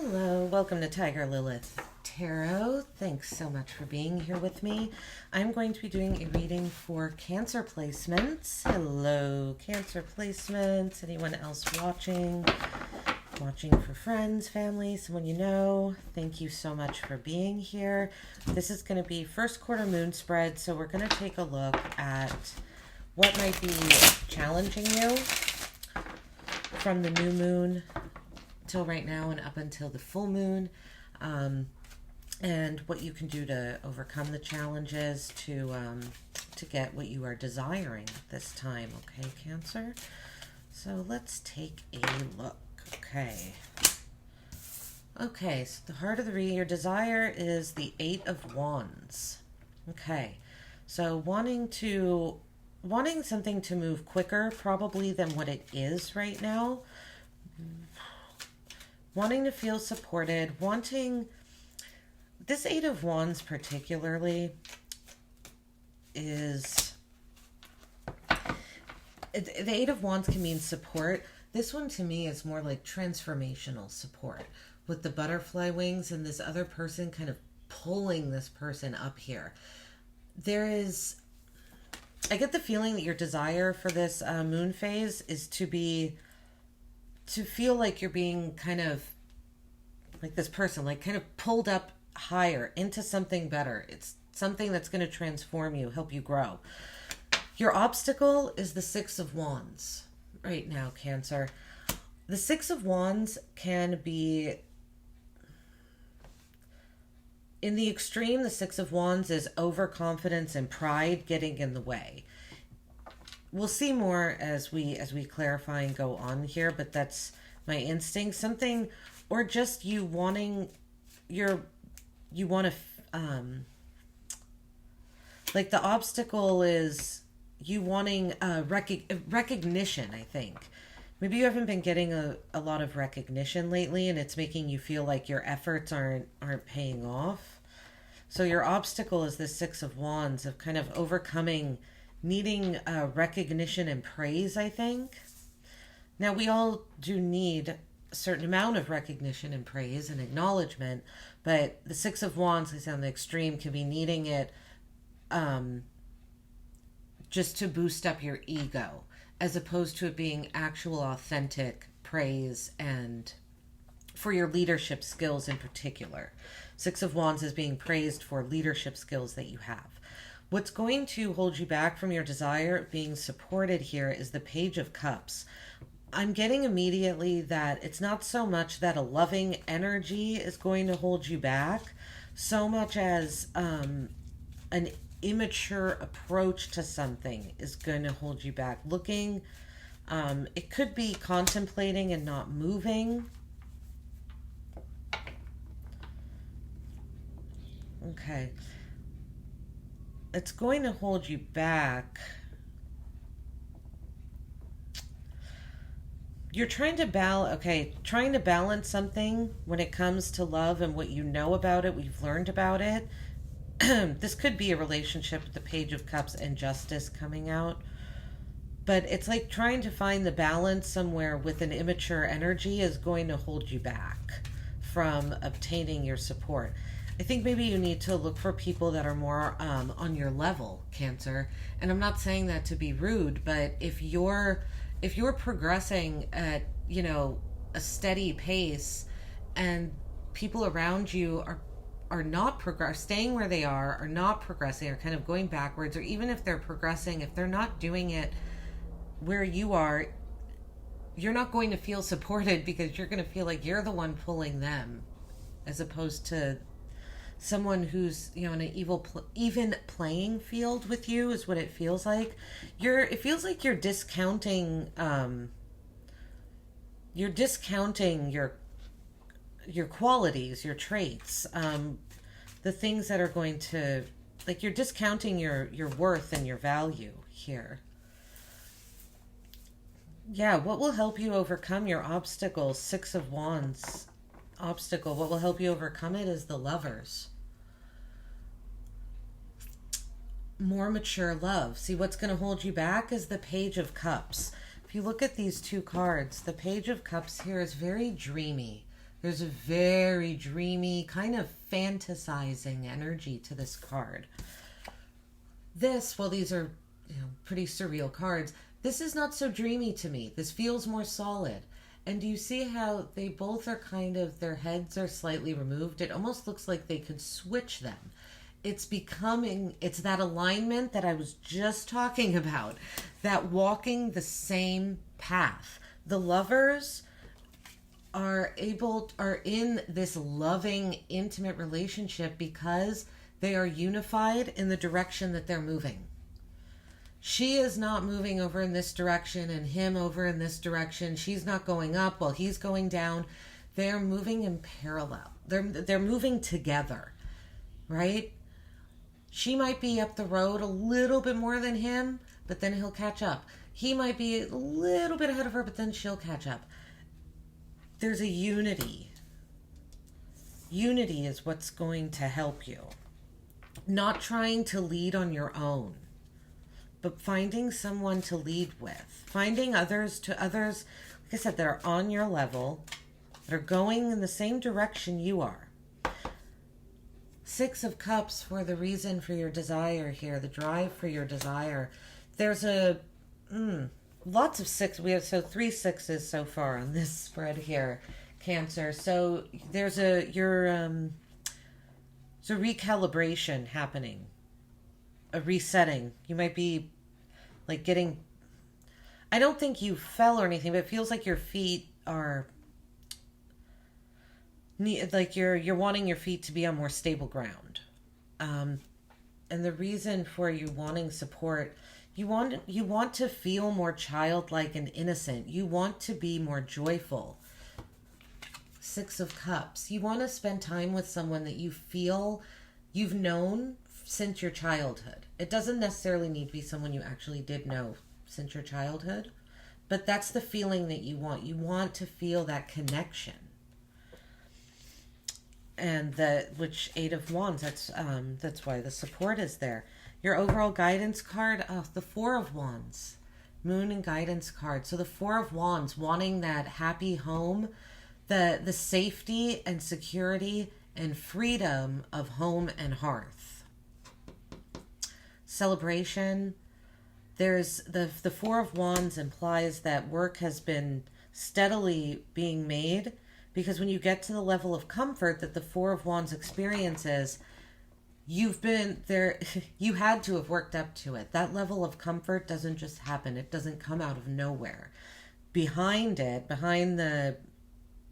Hello, welcome to Tiger Lilith Tarot. Thanks so much for being here with me. I'm going to be doing a reading for Cancer placements. Hello, Cancer placements. Anyone else watching? Watching for friends, family, someone you know. Thank you so much for being here. This is going to be first quarter moon spread, so we're going to take a look at what might be challenging you from the new moon till right now and up until the full moon, and what you can do to overcome the challenges to get what you are desiring this time. Okay, Cancer? So let's take a look. Okay, so the heart of the reading, your desire is the Eight of Wands. Okay, so wanting something to move quicker probably than what it is right now. Wanting to feel supported, this Eight of Wands particularly is, the Eight of Wands can mean support. This one to me is more like transformational support with the butterfly wings and this other person kind of pulling this person up here. I get the feeling that your desire for this moon phase is to feel like you're being kind of like this person, like kind of pulled up higher into something better. It's something that's going to transform you, help you grow. Your obstacle is the Six of Wands right now, Cancer. The Six of Wands can be, in the extreme, the Six of Wands is overconfidence and pride getting in the way. We'll see more as we clarify and go on here, but that's my instinct. Something, or just you wanting like the obstacle is you wanting recognition, I think. Maybe you haven't been getting a lot of recognition lately, and it's making you feel like your efforts aren't paying off. So your obstacle is the Six of Wands, of kind of overcoming needing recognition and praise, I think. Now, we all do need a certain amount of recognition and praise and acknowledgement, but the Six of Wands, I say on the extreme, can be needing it just to boost up your ego, as opposed to it being actual authentic praise and for your leadership skills in particular. Six of Wands is being praised for leadership skills that you have. What's going to hold you back from your desire being supported here is the Page of Cups. I'm getting immediately that it's not so much that a loving energy is going to hold you back, so much as an immature approach to something is going to hold you back. It could be contemplating and not moving. Okay. It's going to hold you back. You're trying to balance something when it comes to love and what you know about it, what you've learned about it. This could be a relationship with the Page of Cups and Justice coming out. But it's like trying to find the balance somewhere with an immature energy is going to hold you back from obtaining your support. I think maybe you need to look for people that are more on your level, Cancer. And I'm not saying that to be rude, but if you're progressing at, a steady pace and people around you are not staying where they are not progressing, or kind of going backwards, or even if they're progressing, if they're not doing it where you are, you're not going to feel supported because you're going to feel like you're the one pulling them, as opposed to someone who's, in an even playing field with you is what it feels like. It feels like you're discounting your qualities, your traits, the things that are going to, like, you're discounting your worth and your value here. Yeah, what will help you overcome your obstacle? Six of Wands obstacle. What will help you overcome it is the Lovers. More mature love. See, what's going to hold you back is the Page of Cups. If you look at these two cards, the Page of Cups here is very dreamy, There's a very dreamy, kind of fantasizing energy to this card. This, well, these are, pretty surreal cards. This is not so dreamy to me. This feels more solid. And do you see how they both are kind of, their heads are slightly removed? It almost looks like they could switch them. It's that alignment that I was just talking about, that walking the same path. The lovers are in this loving, intimate relationship because they are unified in the direction that they're moving. She is not moving over in this direction and him over in this direction. She's not going up while he's going down. They're moving in parallel. They're moving together, right? She might be up the road a little bit more than him, but then he'll catch up. He might be a little bit ahead of her, but then she'll catch up. There's a unity. Unity is what's going to help you. Not trying to lead on your own, but finding someone to lead with. Finding others, like I said, that are on your level, that are going in the same direction you are. 6 of Cups for the reason for your desire here, the drive for your desire. There's lots of 6. We have 3 6s so far on this spread here, Cancer. So there's a recalibration happening, a resetting. You might be like getting, I don't think you fell or anything, but it feels like your feet are like you're wanting your feet to be on more stable ground. And the reason for you wanting support, you want to feel more childlike and innocent. You want to be more joyful. 6 of Cups. You want to spend time with someone that you feel you've known since your childhood. It doesn't necessarily need to be someone you actually did know since your childhood, but that's the feeling that you want. You want to feel that connection. And which 8 of Wands, that's why the support is there. Your overall guidance card, the 4 of Wands, Moon and guidance card. So the 4 of Wands, wanting that happy home, the safety and security and freedom of home and hearth. Celebration. There's the 4 of Wands implies that work has been steadily being made, because when you get to the level of comfort that the 4 of Wands experiences, you've been there, you had to have worked up to it. That level of comfort doesn't just happen. It doesn't come out of nowhere. Behind the,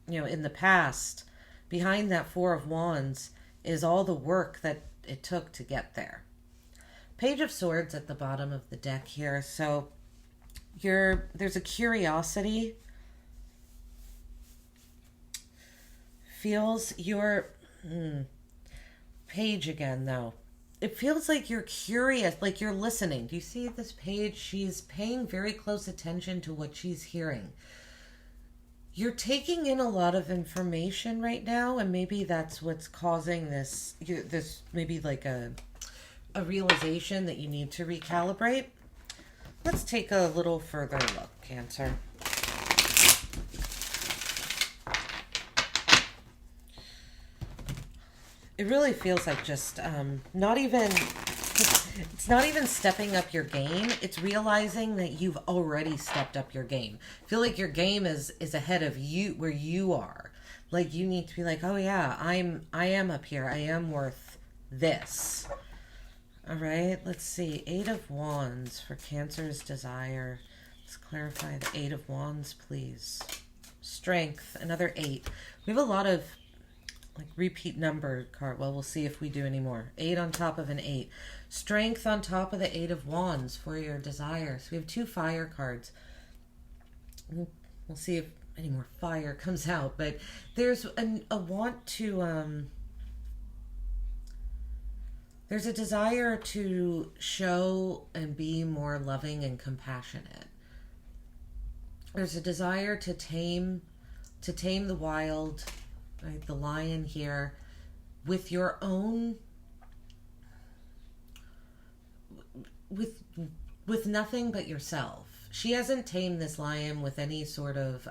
in the past, behind that 4 of Wands is all the work that it took to get there. Page of Swords at the bottom of the deck here. So there's a curiosity. Feels your page again, though. It feels like you're curious, like you're listening. Do you see this page? She's paying very close attention to what she's hearing. You're taking in a lot of information right now, and maybe that's what's causing this maybe like a realization that you need to recalibrate. Let's take a little further look, Cancer. It really feels like just it's not even stepping up your game. It's realizing that you've already stepped up your game. I feel like your game is ahead of you, where you are. Like you need to be like, oh yeah, I am up here. I am worth this. All right, let's see. 8 of Wands for Cancer's desire. Let's clarify the 8 of Wands, please. Strength, another 8. We have a lot of like repeat number card. Well, we'll see if we do any more. 8 on top of an 8. Strength on top of the 8 of Wands for your desire. So we have 2 fire cards. We'll see if any more fire comes out. But there's a want to... there's a desire to show and be more loving and compassionate. There's a desire to tame the wild... right, the lion here, with your own, with nothing but yourself. She hasn't tamed this lion with any sort of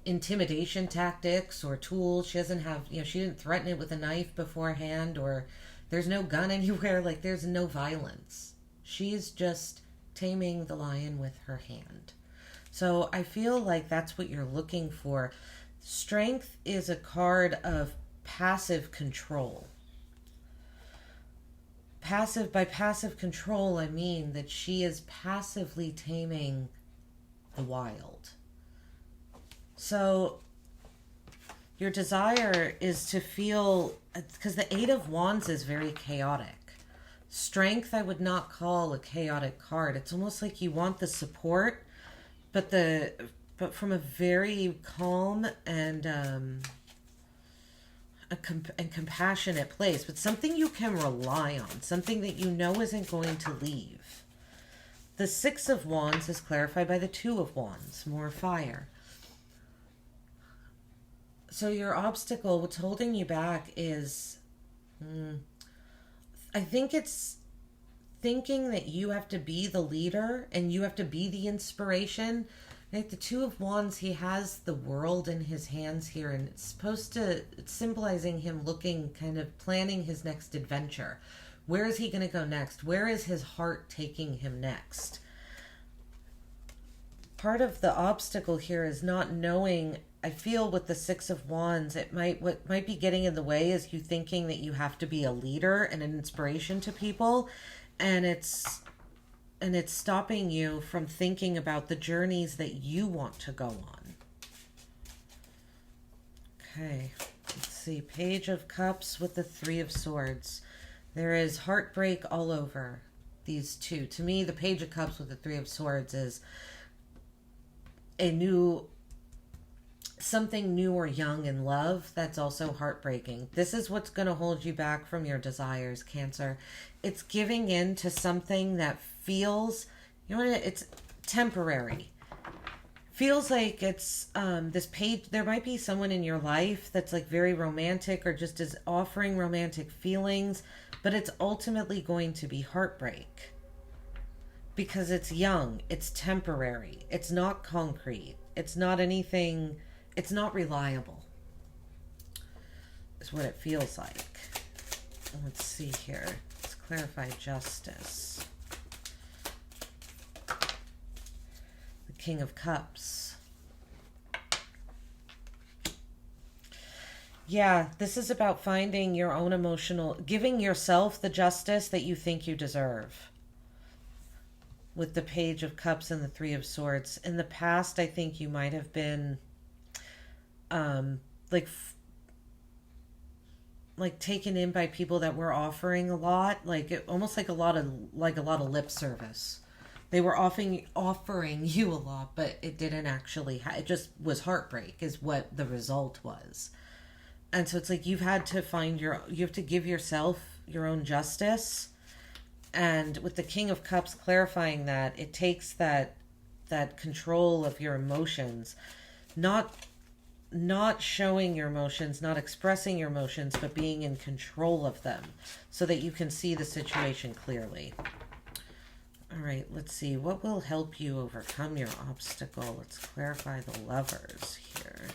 intimidation tactics or tools. She doesn't have, she didn't threaten it with a knife beforehand, or there's no gun anywhere. Like, there's no violence. She's just taming the lion with her hand. So I feel like that's what you're looking for. Strength is a card of passive control. By passive control, I mean that she is passively taming the wild. So your desire is to feel, because the Eight of Wands is very chaotic. Strength, I would not call a chaotic card. It's almost like you want the support, but from a very calm and compassionate place, but something you can rely on, something that you know isn't going to leave. The Six of Wands is clarified by the Two of Wands, more fire. So your obstacle, what's holding you back is, I think it's thinking that you have to be the leader and you have to be the inspiration. Like the Two of Wands, he has the world in his hands here, and it's symbolizing him looking, kind of planning his next adventure. Where is he going to go next? Where is his heart taking him next? Part of the obstacle here is not knowing. I feel with the Six of Wands, what might be getting in the way is you thinking that you have to be a leader and an inspiration to people, and it's stopping you from thinking about the journeys that you want to go on. Okay, let's see. Page of Cups with the Three of Swords. There is heartbreak all over these two. To me, the Page of Cups with the Three of Swords is something new or young in love that's also heartbreaking. This is what's going to hold you back from your desires, Cancer. It's giving in to something that feels, it's temporary. Feels like it's this page. There might be someone in your life that's like very romantic or just is offering romantic feelings, but it's ultimately going to be heartbreak because it's young, it's temporary, it's not concrete, it's not anything. It's not reliable, is what it feels like. Let's see here. Let's clarify justice. The King of Cups. Yeah, this is about finding your own giving yourself the justice that you think you deserve. With the Page of Cups and the Three of Swords. In the past, I think you might have been like taken in by people that were offering a lot, almost like a lot of lip service. They were offering you a lot, but it didn't actually. It just was heartbreak, is what the result was. And so it's like you have to give yourself your own justice. And with the King of Cups clarifying that, it takes that control of your emotions, not showing your emotions, not expressing your emotions, but being in control of them so that you can see the situation clearly. All right, let's see. What will help you overcome your obstacle? Let's clarify the Lovers here.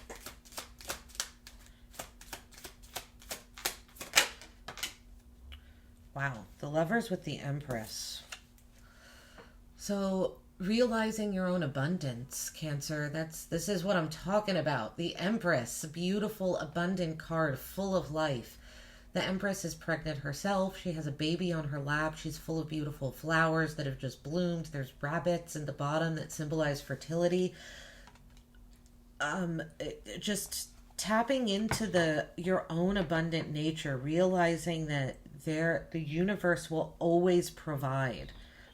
Wow, the Lovers with the Empress. So realizing your own abundance, Cancer. This is what I'm talking about. The Empress, a beautiful, abundant card, full of life. The Empress is pregnant herself. She has a baby on her lap. She's full of beautiful flowers that have just bloomed. There's rabbits in the bottom that symbolize fertility. Just tapping into your own abundant nature, realizing that the universe will always provide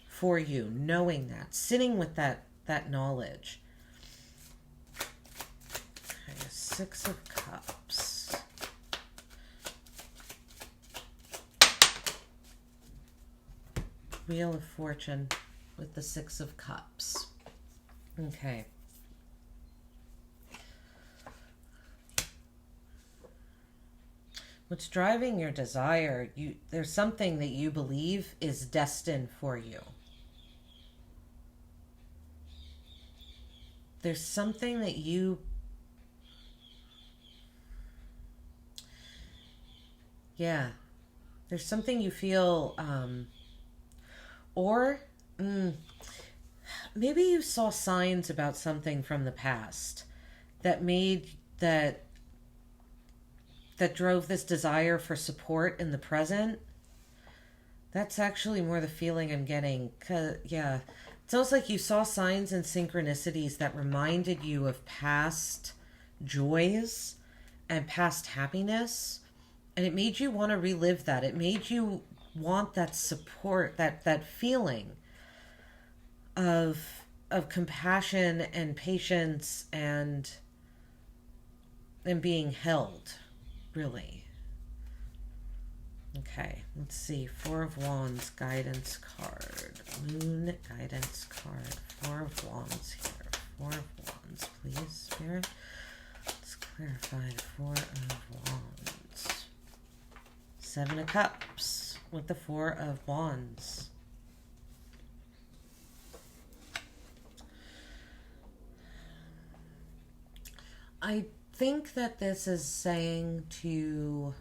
for you, knowing that, sitting with that knowledge. Okay, Six of Cups. Wheel of Fortune with the Six of Cups. Okay. What's driving your desire? There's something that you believe is destined for you. There's something that you Yeah. There's something you feel, or maybe you saw signs about something from the past that made that drove this desire for support in the present. That's actually more the feeling I'm getting. 'Cause, yeah, it's almost like you saw signs and synchronicities that reminded you of past joys and past happiness, and it made you want to relive that. It made you want that support, that feeling of compassion and patience and being held, really. Okay, let's see. Four of Wands guidance card. Moon guidance card. Four of Wands here. Four of Wands, please, Spirit. Let's clarify the Four of Wands. Seven of Cups with the Four of Wands. I think that this is saying to,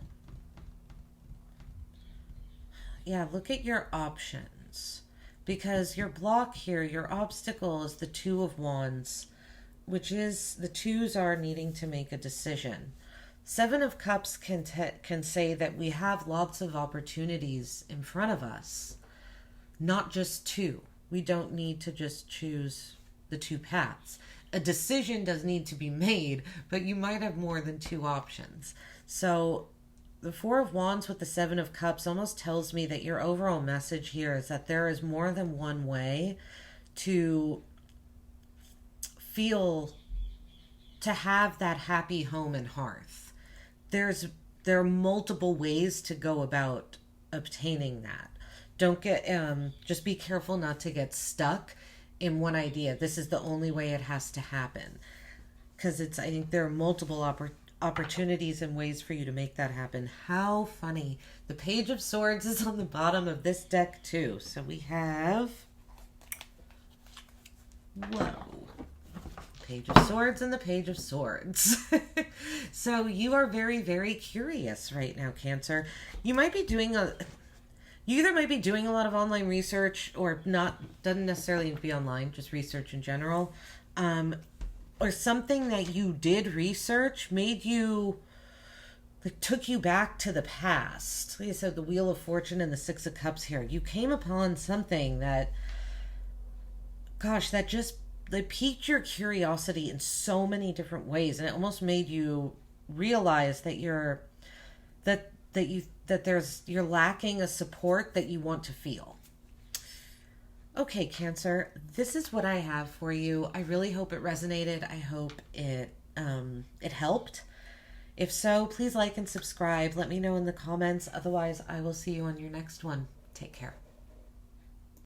yeah, look at your options. Because your block here, your obstacle is the Two of Wands, which is the twos are needing to make a decision. Seven of Cups can say that we have lots of opportunities in front of us, not just two. We don't need to just choose the two paths. A decision does need to be made, but you might have more than two options. So the Four of Wands with the Seven of Cups almost tells me that your overall message here is that there is more than one way to feel, to have that happy home and hearth. There are multiple ways to go about obtaining that. Don't get just be careful not to get stuck in one idea. This is the only way it has to happen, because I think there are multiple opportunities and ways for you to make that happen. How funny. The Page of Swords is on the bottom of this deck too. So we have, whoa, Page of Swords and the Page of Swords. So you are very, very curious right now, Cancer. You might be doing you either might be doing a lot of online research or not, doesn't necessarily need to be online, just research in general. Or something that you did research made you, like, took you back to the past. Like I said, the Wheel of Fortune and the Six of Cups here. You came upon something that, gosh, that piqued your curiosity in so many different ways, and it almost made you realize that you're lacking a support that you want to feel. Okay, Cancer, this is what I have for you. I really hope it resonated. I hope it helped. If so, please like and subscribe. Let me know in the comments. Otherwise, I will see you on your next one. Take care.